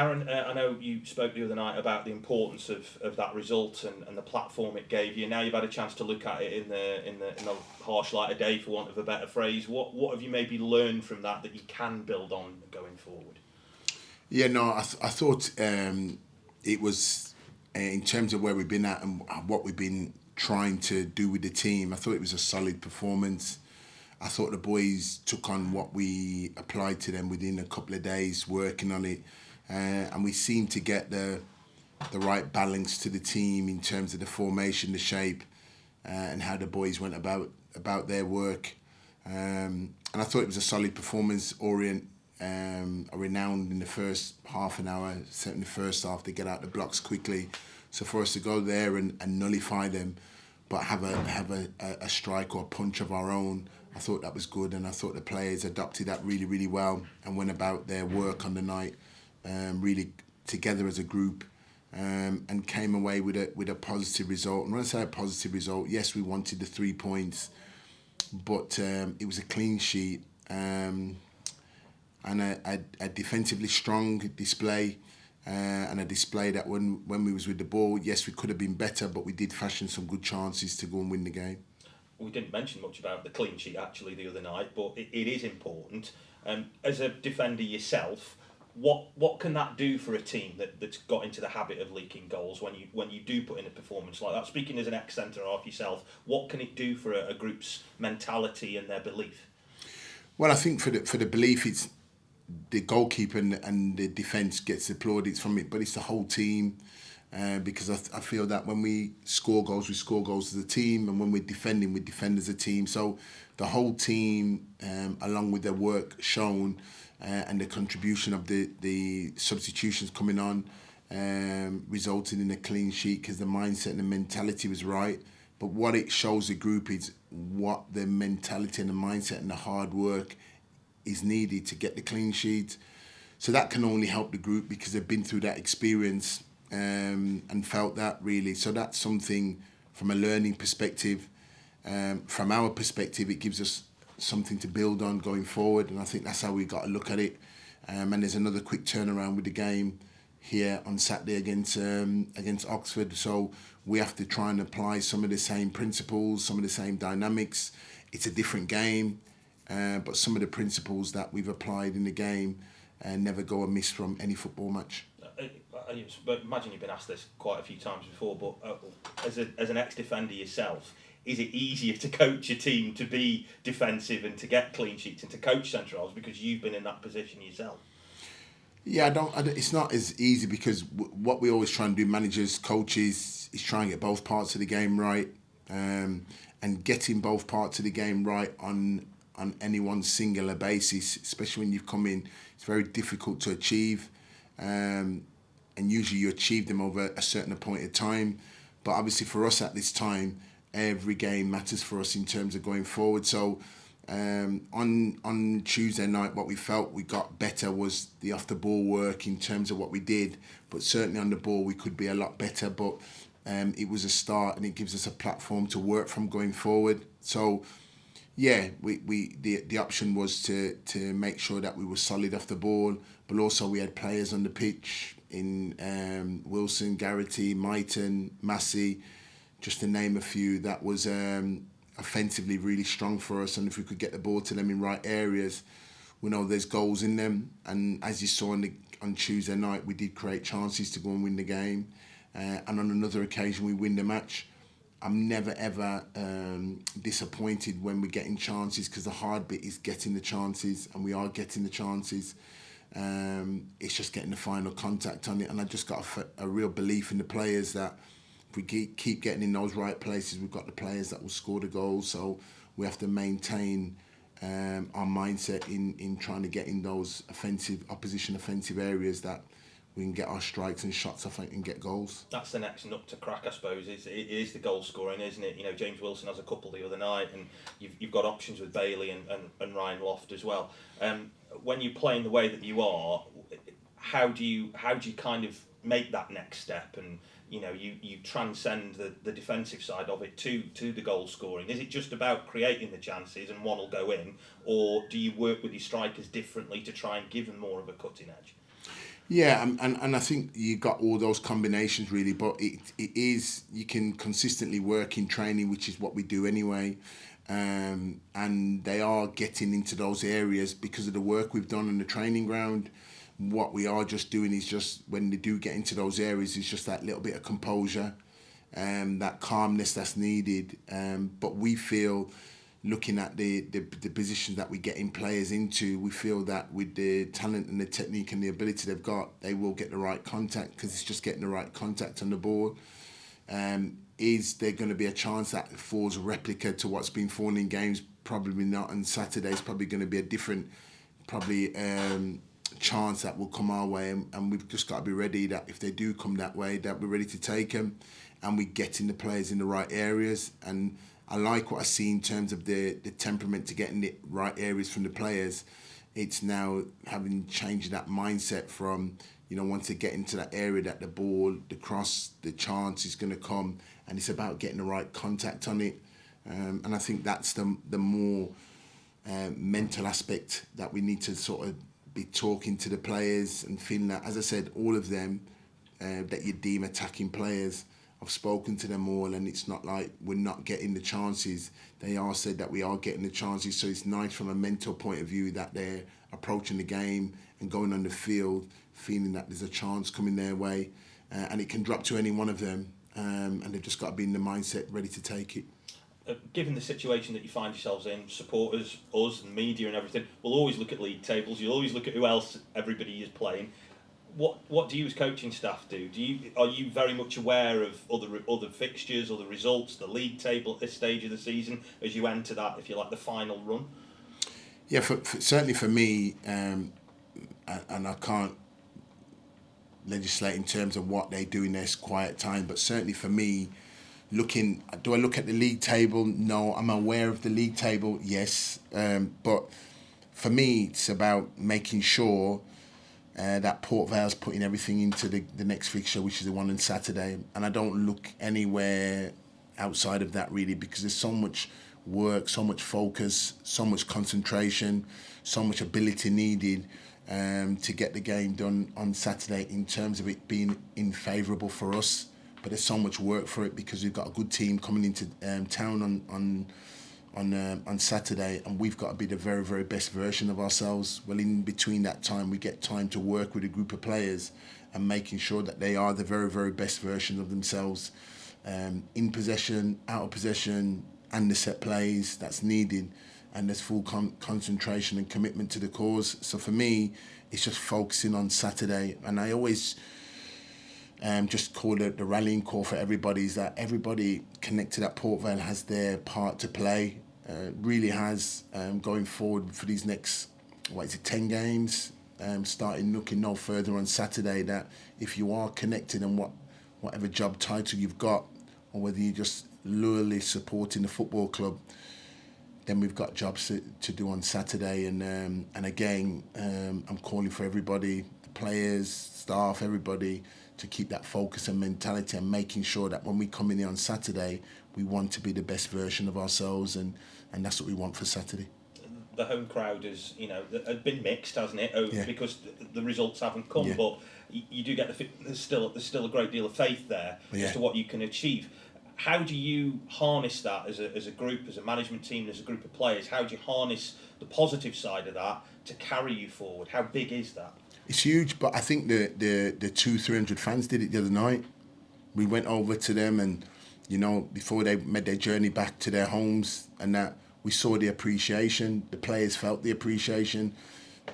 Darren, I know you spoke the other night about the importance of that result and the platform it gave you. Now you've had a chance to look at it in the harsh light of day, for want of a better phrase. What have you maybe learned from that you can build on going forward? Yeah, no, I thought it was, in terms of where we've been at and what we've been trying to do with the team, I thought it was a solid performance. I thought the boys took on what we applied to them within a couple of days, working on it, and we seemed to get the right balance to the team in terms of the formation, the shape, and how the boys went about their work. And I thought it was a solid performance. Orient are renowned in the first half an hour, certainly the first half, they get out the blocks quickly. So for us to go there and nullify them, but have a strike or a punch of our own, I thought that was good, and I thought the players adopted that really, really well and went about their work on the night, really together as a group, and came away with a positive result. And when I say a positive result, yes, we wanted the 3 points, but it was a clean sheet, and a defensively strong display, and a display that when we was with the ball, yes, we could have been better, but we did fashion some good chances to go and win the game. We didn't mention much about the clean sheet actually the other night, but it is important. As a defender yourself, what can that do for a team that's got into the habit of leaking goals when you do put in a performance like that? Speaking as an ex-centre half yourself, what can it do for a group's mentality and their belief? Well, I think for the belief, it's the goalkeeper and the defence gets the plaudits from it, but it's the whole team. Because I feel that when we score goals as a team, and when we defend as a team. So the whole team, along with their work shown, and the contribution of the substitutions coming on, resulted in a clean sheet because the mindset and the mentality was right. But what it shows the group is what the mentality and the mindset and the hard work is needed to get the clean sheet. So that can only help the group because they've been through that experience, and felt that really. So that's something from a learning perspective. From our perspective, it gives us something to build on going forward, and I think that's how we got to look at it. And there's another quick turnaround with the game here on Saturday against Oxford. So we have to try and apply some of the same principles, some of the same dynamics. It's a different game, but some of the principles that we've applied in the game never go amiss from any football match. But imagine you've been asked this quite a few times before, but as an ex-defender yourself, is it easier to coach a team to be defensive and to get clean sheets and to coach centre halves because you've been in that position yourself? Yeah, I don't. It's not as easy because what we always try and do, managers, coaches, is try and get both parts of the game right, and getting both parts of the game right on any one singular basis, especially when you've come in, it's very difficult to achieve. And usually you achieve them over a certain point of time. But obviously for us at this time, every game matters for us in terms of going forward. So on Tuesday night, what we felt we got better was the off-the-ball work in terms of what we did. But certainly on the ball, we could be a lot better. But it was a start, and it gives us a platform to work from going forward. So yeah, the option was to make sure that we were solid off the ball, but also we had players on the pitch in Wilson, Garrity, Myton, Massey, just to name a few, that was offensively really strong for us. And if we could get the ball to them in right areas, we know there's goals in them. And as you saw on Tuesday night, we did create chances to go and win the game. And on another occasion, we win the match. I'm never ever disappointed when we're getting chances, because the hard bit is getting the chances, and we are getting the chances. It's just getting the final contact on it, and I just got a real belief in the players that if we keep getting in those right places, we've got the players that will score the goals. So we have to maintain our mindset in trying to get in those opposition offensive areas that we can get our strikes and shots off and get goals. That's the next nut to crack, I suppose. It is the goal scoring, isn't it? You know, James Wilson has a couple the other night, and you've got options with Bailey and Ryan Loft as well. When you're playing the way that you are, how do you kind of make that next step, and you know you transcend the defensive side of it to the goal scoring? Is it just about creating the chances and one will go in, or do you work with your strikers differently to try and give them more of a cutting edge? Yeah, and I think you got all those combinations really, but it is, you can consistently work in training, which is what we do anyway, and they are getting into those areas because of the work we've done on the training ground. What we are just doing is just, when they do get into those areas, is just that little bit of composure, that calmness that's needed. But we feel, looking at the positions that we get in players into, we feel that with the talent and the technique and the ability they've got, they will get the right contact, because it's just getting the right contact on the ball. Is there going to be a chance that falls a replica to what's been falling in games? Probably not. And Saturday's probably going to be a different, probably chance that will come our way, and we've just got to be ready that if they do come that way, that we're ready to take them, and we getting the players in the right areas. And I like what I see in terms of the temperament to get in the right areas from the players. It's now having changed that mindset from, once they get into that area, that the ball, the cross, the chance is going to come, and it's about getting the right contact on it. And I think that's the more mental aspect that we need to sort of be talking to the players, and feeling that, as I said, all of them that you deem attacking players, I've spoken to them all, and it's not like we're not getting the chances. They are said that we are getting the chances, so it's nice from a mental point of view that they're approaching the game and going on the field feeling that there's a chance coming their way, and it can drop to any one of them, and they've just got to be in the mindset ready to take it. Given the situation that you find yourselves in, supporters, us and media and everything, we'll always look at league tables, you'll always look at who else everybody is playing. What do you as coaching staff do? Are you very much aware of other fixtures, other results, the league table at this stage of the season as you enter that, if you like, the final run? Yeah, certainly for me, and I can't legislate in terms of what they do in their quiet time, but certainly for me, do I look at the league table? No. I'm aware of the league table, yes, but for me, it's about making sure that Port Vale's putting everything into the next fixture, which is the one on Saturday. And I don't look anywhere outside of that really, because there's so much work, so much focus, so much concentration, so much ability needed to get the game done on Saturday, in terms of it being favourable for us. But there's so much work for it, because we've got a good team coming into town on Saturday, and we've got to be the very, very best version of ourselves. Well, in between that time, we get time to work with a group of players and making sure that they are the very, very best version of themselves, in possession, out of possession, and the set plays that's needed. And there's full concentration and commitment to the cause. So for me, it's just focusing on Saturday. And I always just call it the rallying call for everybody, is that everybody connected at Port Vale has their part to play, really has, going forward for these next, 10 games, starting looking no further on Saturday, that if you are connected and whatever job title you've got, or whether you're just loyally supporting the football club, then we've got jobs to do on Saturday. And again, I'm calling for everybody, the players, staff, everybody, to keep that focus and mentality, and making sure that when we come in here on Saturday, we want to be the best version of ourselves, and that's what we want for Saturday. The home crowd has been mixed, hasn't it? Yeah. Because the results haven't come, Yeah. but you do get there's still a great deal of faith there Yeah. as to what you can achieve. How do you harness that as a group, as a management team, as a group of players? How do you harness the positive side of that to carry you forward? How big is that? It's huge, but I think the 200-300 fans did it the other night. We went over to them, and before they made their journey back to their homes, and that we saw the appreciation. The players felt the appreciation,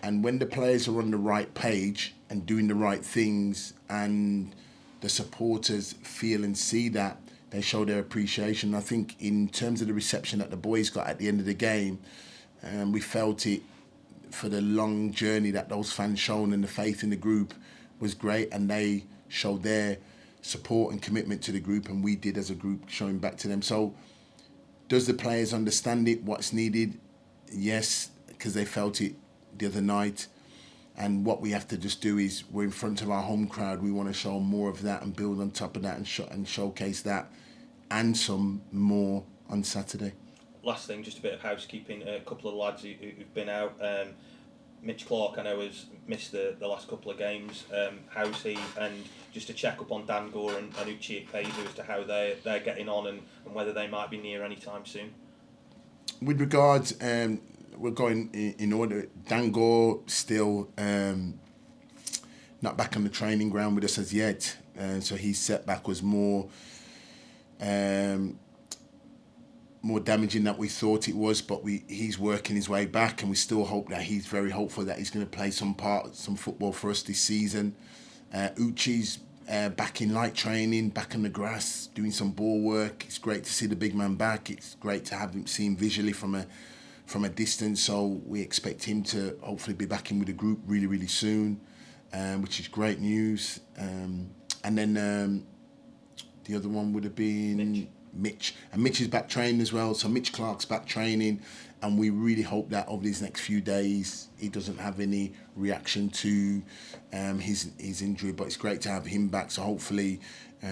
and when the players are on the right page and doing the right things, and the supporters feel and see that, they show their appreciation. I think in terms of the reception that the boys got at the end of the game, we felt it for the long journey that those fans shown, and the faith in the group was great, and they showed their support and commitment to the group, and we did as a group showing back to them. So does the players understand it, what's needed? Yes, because they felt it the other night. And what we have to just do is, we're in front of our home crowd, we want to show more of that and build on top of that, and showcase that and some more on Saturday. Last thing, just a bit of housekeeping. A couple of lads who've been out. Mitch Clark, I know, has missed the last couple of games. How's he? And just to check up on Dan Gore and Uche Ikpeazu as to how they're getting on and whether they might be near any time soon. With regards, we're going in order. Dan Gore still not back on the training ground with us as yet, so his setback was more damaging than we thought it was. But he's working his way back, and we still hope that he's very hopeful that he's going to play some football for us this season. Uchi's back in light training, back on the grass, doing some ball work. It's great to see the big man back. It's great to have him seen visually from a distance. So we expect him to hopefully be back in with the group really, really soon, which is great news. And then the other one would have been Mitch. And Mitch is back training as well. So Mitch Clark's back training, and we really hope that over these next few days he doesn't have any reaction to his injury. But it's great to have him back. So hopefully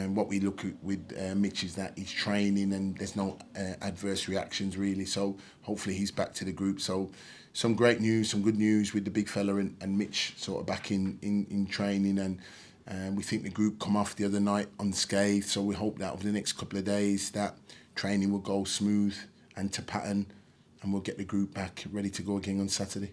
what we look at with Mitch is that he's training and there's no adverse reactions really. So hopefully he's back to the group. So some great news, some good news with the big fella and Mitch sort of back in training. And we think the group come off the other night unscathed, so we hope that over the next couple of days that training will go smooth and to pattern, and we'll get the group back ready to go again on Saturday.